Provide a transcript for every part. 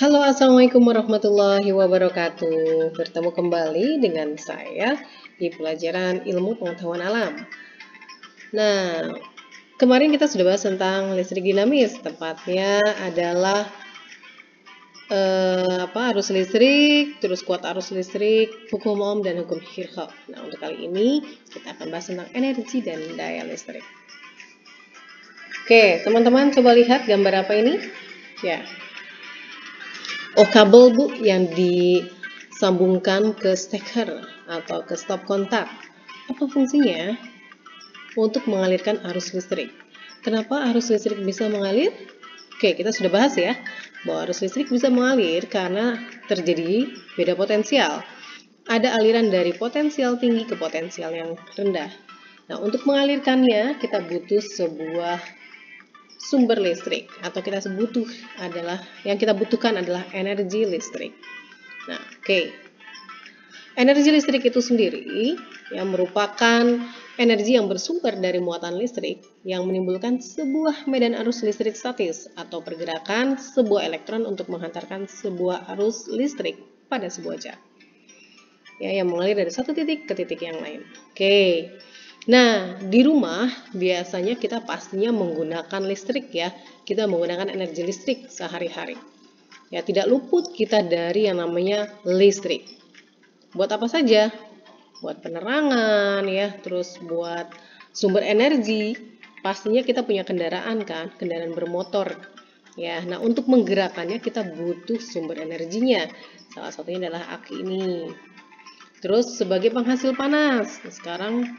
Halo, assalamualaikum warahmatullahi wabarakatuh. Bertemu kembali dengan saya di pelajaran ilmu pengetahuan alam. Nah, kemarin kita sudah bahas tentang listrik dinamis. Tepatnya adalah arus listrik, terus kuat arus listrik, hukum Ohm dan hukum Kirchhoff. Nah, untuk kali ini kita akan bahas tentang energi dan daya listrik. Oke, teman-teman coba lihat gambar apa ini? Ya. Oh, kabel Bu yang disambungkan ke steker atau ke stop kontak. Apa fungsinya? Untuk mengalirkan arus listrik. Kenapa arus listrik bisa mengalir? Oke, kita sudah bahas ya, bahwa arus listrik bisa mengalir karena terjadi beda potensial. Ada aliran dari potensial tinggi ke potensial yang rendah. Nah, untuk mengalirkannya kita butuh sebuah sumber listrik, atau yang kita butuhkan adalah energi listrik. Nah, oke. Energi listrik itu sendiri yang merupakan energi yang bersumber dari muatan listrik yang menimbulkan sebuah medan arus listrik statis atau pergerakan sebuah elektron untuk menghantarkan sebuah arus listrik pada sebuah zat. Ya, yang mengalir dari satu titik ke titik yang lain. Oke. Nah, di rumah biasanya kita pastinya menggunakan listrik ya. Kita menggunakan energi listrik sehari-hari. Ya, tidak luput kita dari yang namanya listrik. Buat apa saja? Buat penerangan ya, terus buat sumber energi. Pastinya kita punya kendaraan kan, kendaraan bermotor. Ya, nah untuk menggerakkannya kita butuh sumber energinya. Salah satunya adalah aki ini. Terus sebagai penghasil panas. Sekarang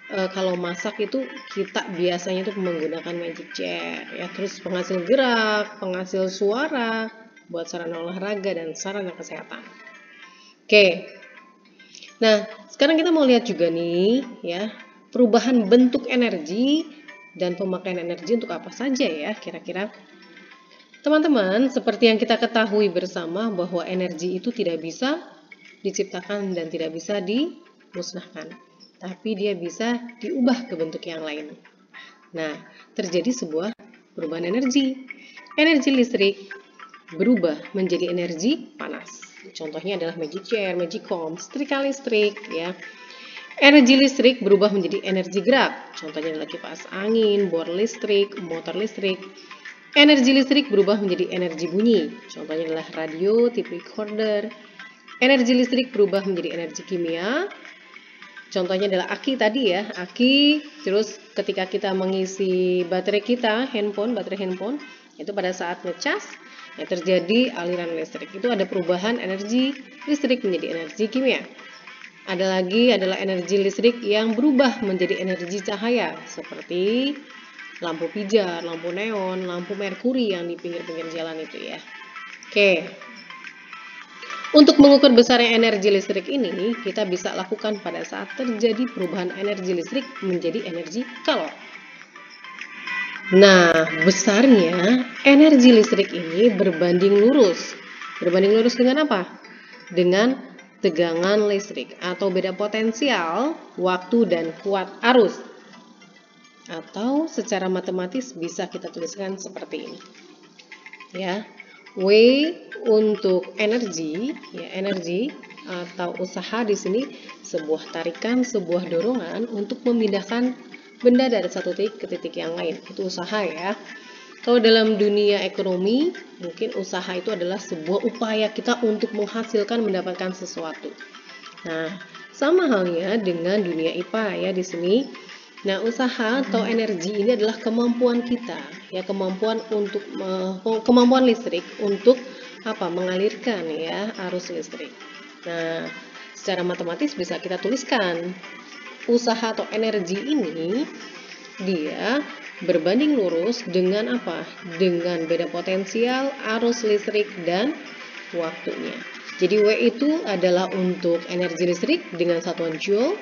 kalau masak itu kita biasanya itu menggunakan magic jar ya, terus penghasil gerak, penghasil suara buat sarana olahraga dan sarana kesehatan. Oke. Nah, sekarang kita mau lihat juga nih ya, perubahan bentuk energi dan pemakaian energi untuk apa saja ya kira-kira. Teman-teman, seperti yang kita ketahui bersama bahwa energi itu tidak bisa diciptakan dan tidak bisa dimusnahkan, tapi dia bisa diubah ke bentuk yang lain. Nah, terjadi sebuah perubahan energi. Energi listrik berubah menjadi energi panas. Contohnya adalah magic jar, magic comb, setrika listrik ya. Energi listrik berubah menjadi energi gerak. Contohnya adalah kipas angin, bor listrik, motor listrik. Energi listrik berubah menjadi energi bunyi. Contohnya adalah radio, tape recorder. Energi listrik berubah menjadi energi kimia. Contohnya adalah aki tadi ya, aki. Terus ketika kita mengisi baterai kita, baterai handphone, itu pada saat ngecas, ya terjadi aliran listrik. Itu ada perubahan energi listrik menjadi energi kimia. Ada lagi adalah energi listrik yang berubah menjadi energi cahaya, seperti lampu pijar, lampu neon, lampu merkuri yang di pinggir-pinggir jalan itu ya. Oke. Untuk mengukur besarnya energi listrik ini, kita bisa lakukan pada saat terjadi perubahan energi listrik menjadi energi kalor. Nah, besarnya energi listrik ini berbanding lurus. Berbanding lurus dengan apa? Dengan tegangan listrik atau beda potensial, waktu, dan kuat arus. Atau secara matematis bisa kita tuliskan seperti ini. Ya. W untuk energi, ya energi atau usaha di sini sebuah tarikan, sebuah dorongan untuk memindahkan benda dari satu titik ke titik yang lain. Itu usaha ya. Kalau dalam dunia ekonomi, mungkin usaha itu adalah sebuah upaya kita untuk menghasilkan, mendapatkan sesuatu. Nah, sama halnya dengan dunia IPA ya di sini. Nah, usaha atau energi ini adalah kemampuan kita, ya kemampuan listrik untuk mengalirkan ya arus listrik. Nah, secara matematis bisa kita tuliskan usaha atau energi ini dia berbanding lurus dengan apa? Dengan beda potensial, arus listrik dan waktunya. Jadi W itu adalah untuk energi listrik dengan satuan joule.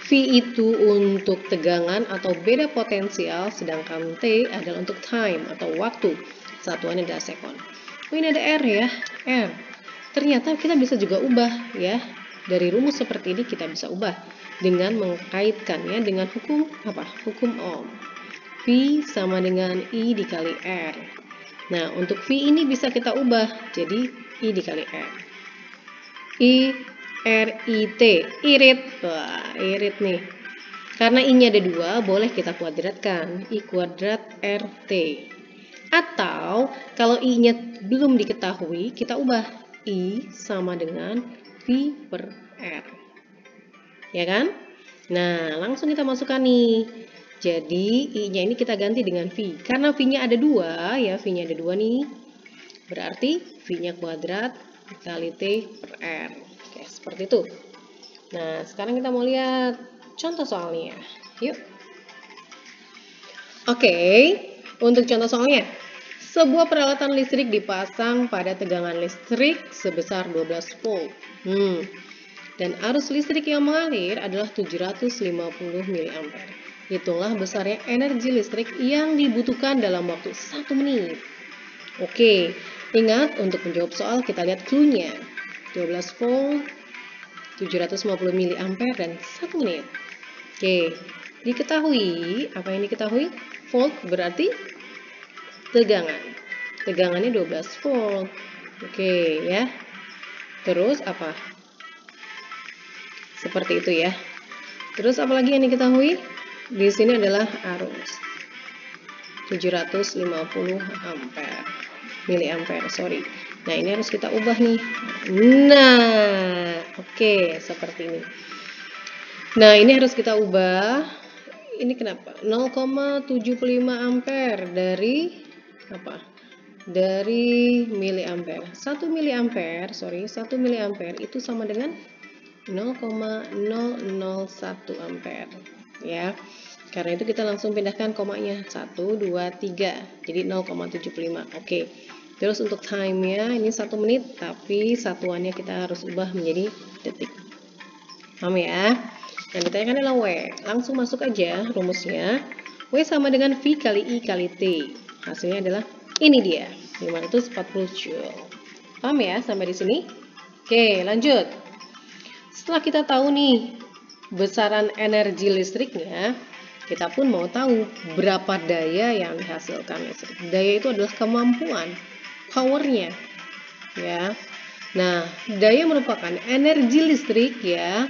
V itu untuk tegangan atau beda potensial, sedangkan T adalah untuk time atau waktu. Satuannya adalah sekon. Oh, ini ada R ya, R. Ternyata kita bisa juga ubah ya. Dari rumus seperti ini kita bisa ubah dengan mengkaitkannya dengan hukum Hukum Ohm. V sama dengan I dikali R. Nah, untuk V ini bisa kita ubah jadi I dikali R. I, R, I, T. Irit. Wah, irit nih. Karena I-nya ada 2, boleh kita kuadratkan. I kuadrat RT. Atau, kalau I-nya belum diketahui, kita ubah. I sama dengan V per R. Ya kan? Nah, langsung kita masukkan nih. Jadi, I-nya ini kita ganti dengan V. Karena V-nya ada 2, ya, V-nya ada 2 nih. Berarti V-nya kuadrat dikali T per R. Oke, seperti itu. Nah, sekarang kita mau lihat contoh soalnya. Yuk. Oke, untuk contoh soalnya. Sebuah peralatan listrik dipasang pada tegangan listrik sebesar 12 volt. Dan arus listrik yang mengalir adalah 750 mA. Hitunglah besarnya energi listrik yang dibutuhkan dalam waktu 1 menit. Oke, ingat untuk menjawab soal kita lihat clue-nya. 12 volt, 750 mA dan 1 menit. Oke, diketahui, apa yang diketahui? Volt berarti tegangan. Tegangannya 12 volt. Oke, ya. Terus apa? Seperti itu ya. Terus apalagi yang diketahui? Di sini adalah arus 750 miliampere, sorry. Nah, ini harus kita ubah nih. Nah, oke, seperti ini. Nah, ini harus kita ubah. Ini kenapa? 0,75 ampere dari apa? Dari miliampere. 1 miliampere itu sama dengan 0,001 ampere, ya. Karena itu kita langsung pindahkan komanya 1, 2, 3. Jadi 0,75. Oke. Terus untuk time-nya ini 1 menit, tapi satuannya kita harus ubah menjadi detik. Paham ya? Yang ditanyakan adalah W. Langsung masuk aja rumusnya. W sama dengan V kali I kali T. Hasilnya adalah ini dia, 540 Joule. Paham ya sampai di sini? Oke, lanjut. Setelah kita tahu nih besaran energi listriknya, kita pun mau tahu berapa daya yang dihasilkan listrik. Daya itu adalah kemampuan, powernya, ya. Nah, daya merupakan energi listrik, ya.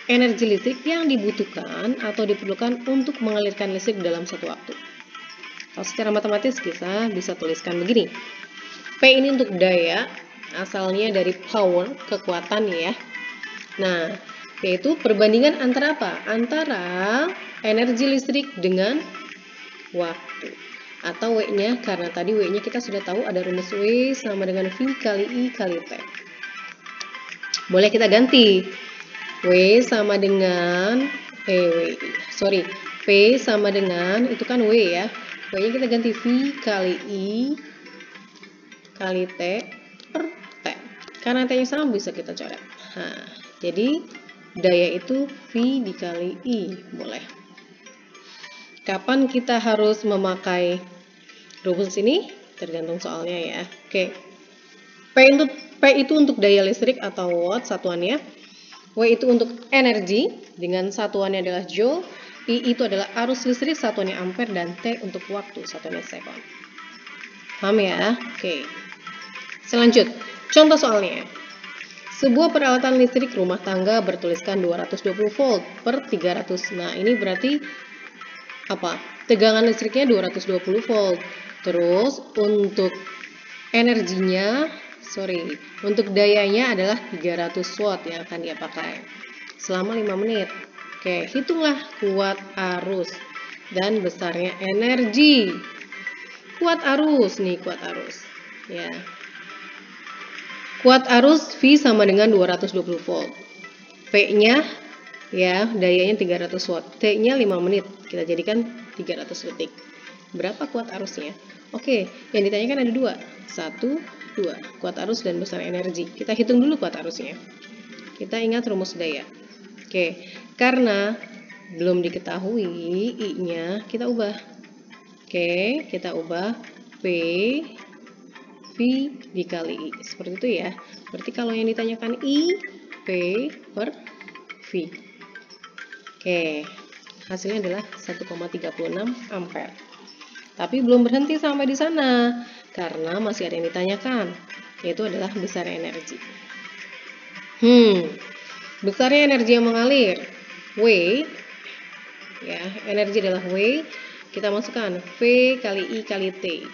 Energi listrik yang dibutuhkan atau diperlukan untuk mengalirkan listrik dalam satu waktu. Kalau secara matematis kita bisa tuliskan begini. P ini untuk daya, asalnya dari power, kekuatan ya. Nah, yaitu perbandingan antara apa? Antara energi listrik dengan waktu. Atau W-nya, karena tadi W-nya kita sudah tahu ada rumus W sama dengan V kali I kali T. Boleh kita ganti. W sama dengan P sama dengan, itu kan W ya. W-nya kita ganti V kali I kali T per T. Karena T-nya sama bisa kita coret. Nah, jadi daya itu V dikali I, boleh. Kapan kita harus memakai rumus ini? Tergantung soalnya ya. Oke. P itu untuk daya listrik atau watt satuannya. W itu untuk energi dengan satuannya adalah joule. I itu adalah arus listrik satuannya ampere dan T untuk waktu satuannya sekon. Paham ya? Oke. Selanjut, contoh soalnya. Sebuah peralatan listrik rumah tangga bertuliskan 220 volt per 300. Nah, ini berarti apa? Tegangan listriknya 220 volt. Terus untuk energinya, untuk dayanya adalah 300 watt yang akan dia pakai selama 5 menit. Oke, hitunglah kuat arus dan besarnya energi. Kuat arus nih, kuat arus. Ya. Kuat arus V sama dengan 220 volt. P-nya ya, dayanya 300 watt. T-nya 5 menit. Kita jadikan 300 detik. Berapa kuat arusnya? Oke, yang ditanyakan ada 2. 1, 2. Kuat arus dan besar energi. Kita hitung dulu kuat arusnya. Kita ingat rumus daya. Oke, karena belum diketahui I-nya, kita ubah. Oke, kita ubah P V dikali I. Seperti itu ya. Berarti kalau yang ditanyakan I, P per V. Oke, hasilnya adalah 1,36 ampere. Tapi belum berhenti sampai di sana, karena masih ada yang ditanyakan, yaitu adalah besarnya energi. Besarnya energi yang mengalir, W, ya, energi adalah W. Kita masukkan V kali I kali T.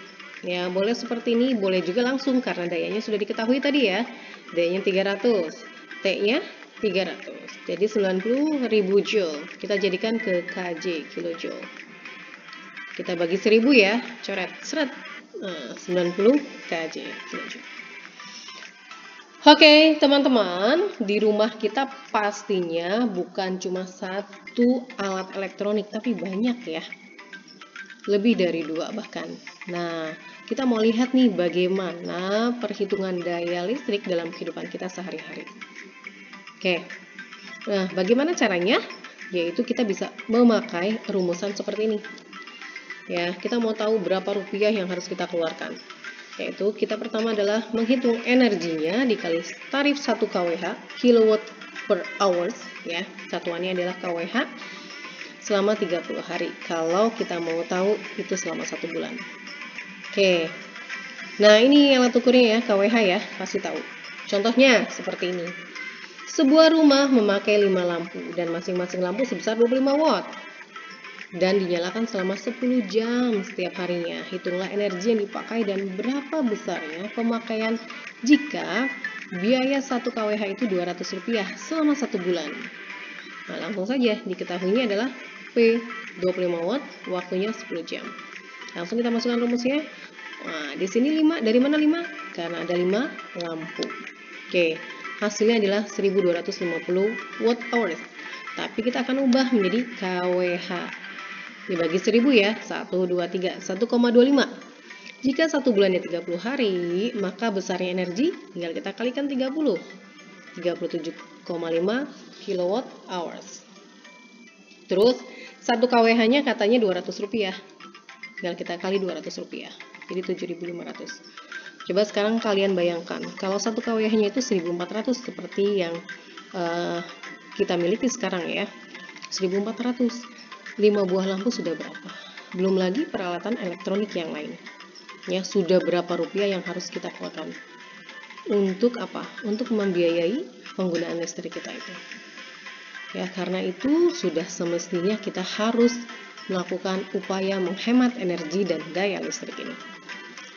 Ya, boleh seperti ini, boleh juga langsung karena dayanya sudah diketahui tadi ya. Dayanya 300, T-nya 300. Jadi 90.000 joule. Kita jadikan ke kJ, kilojoule. Kita bagi 1000 ya, coret, seret. Nah, 90 kJ, kilojoule. Oke, teman-teman, di rumah kita pastinya bukan cuma satu alat elektronik, tapi banyak ya. Lebih dari 2 bahkan. Nah, kita mau lihat nih bagaimana perhitungan daya listrik dalam kehidupan kita sehari-hari. Oke, nah bagaimana caranya? Yaitu kita bisa memakai rumusan seperti ini. Ya, kita mau tahu berapa rupiah yang harus kita keluarkan. Yaitu kita pertama adalah menghitung energinya dikali tarif 1 kWh, kilowatt per hours, ya. Satuannya adalah kWh selama 30 hari. Kalau kita mau tahu itu selama 1 bulan. Oke. Nah, ini alat ukurnya ya, kWh ya, pasti tahu. Contohnya seperti ini. Sebuah rumah memakai 5 lampu dan masing-masing lampu sebesar 25 watt. Dan dinyalakan selama 10 jam setiap harinya. Hitunglah energi yang dipakai dan berapa besarnya pemakaian jika biaya 1 kWh itu Rp200 selama 1 bulan. Nah, langsung saja diketahuinya adalah P 25 watt, waktunya 10 jam. Langsung kita masukkan rumusnya. Nah, di sini 5, dari mana 5? Karena ada 5 lampu. Oke, hasilnya adalah 1250 watt hours. Tapi kita akan ubah menjadi kWh. Dibagi 1000 ya, 1, 2, 3, 1,25. Jika 1 bulannya 30 hari, maka besarnya energi tinggal kita kalikan 30. 37,5 kilowatt hours. Terus 1 kWh-nya katanya Rp200. Tinggal kita kali Rp200. Jadi 7.500. Coba sekarang kalian bayangkan, kalau 1 kWh-nya itu 1.400 seperti yang kita miliki sekarang ya. 1.400. 5 buah lampu sudah berapa? Belum lagi peralatan elektronik yang lain. Ya, sudah berapa rupiah yang harus kita keluarkan? Untuk apa? Untuk membiayai penggunaan listrik kita itu. Ya, karena itu sudah semestinya kita harus melakukan upaya menghemat energi dan daya listrik ini.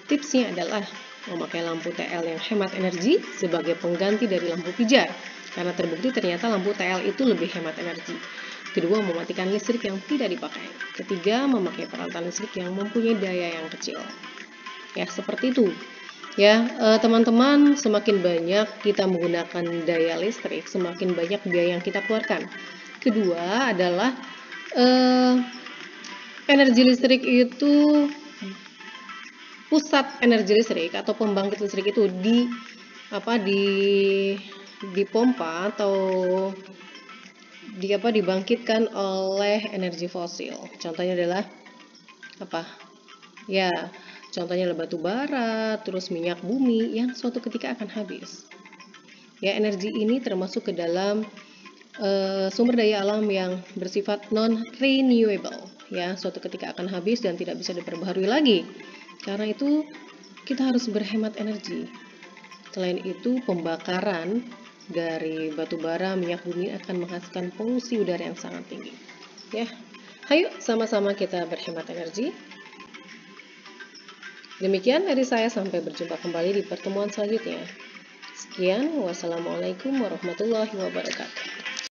Tipsnya adalah memakai lampu TL yang hemat energi sebagai pengganti dari lampu pijar. Karena terbukti ternyata lampu TL itu lebih hemat energi. Kedua, mematikan listrik yang tidak dipakai. Ketiga, memakai peralatan listrik yang mempunyai daya yang kecil. Ya, seperti itu. Ya, teman-teman, semakin banyak kita menggunakan daya listrik, semakin banyak biaya yang kita keluarkan. Kedua adalah energi listrik itu, pusat energi listrik atau pembangkit listrik itu dipompa atau dibangkitkan oleh energi fosil. Contohnya adalah apa? Ya, contohnya adalah batu bara, terus minyak bumi yang suatu ketika akan habis. Ya, energi ini termasuk ke dalam sumber daya alam yang bersifat non-renewable. Ya, suatu ketika akan habis dan tidak bisa diperbaharui lagi. Karena itu kita harus berhemat energi. Selain itu, pembakaran dari batu bara, minyak bumi akan menghasilkan polusi udara yang sangat tinggi. Ya, ayo sama-sama kita berhemat energi. Demikian dari saya, sampai berjumpa kembali di pertemuan selanjutnya. Sekian, wassalamualaikum warahmatullahi wabarakatuh.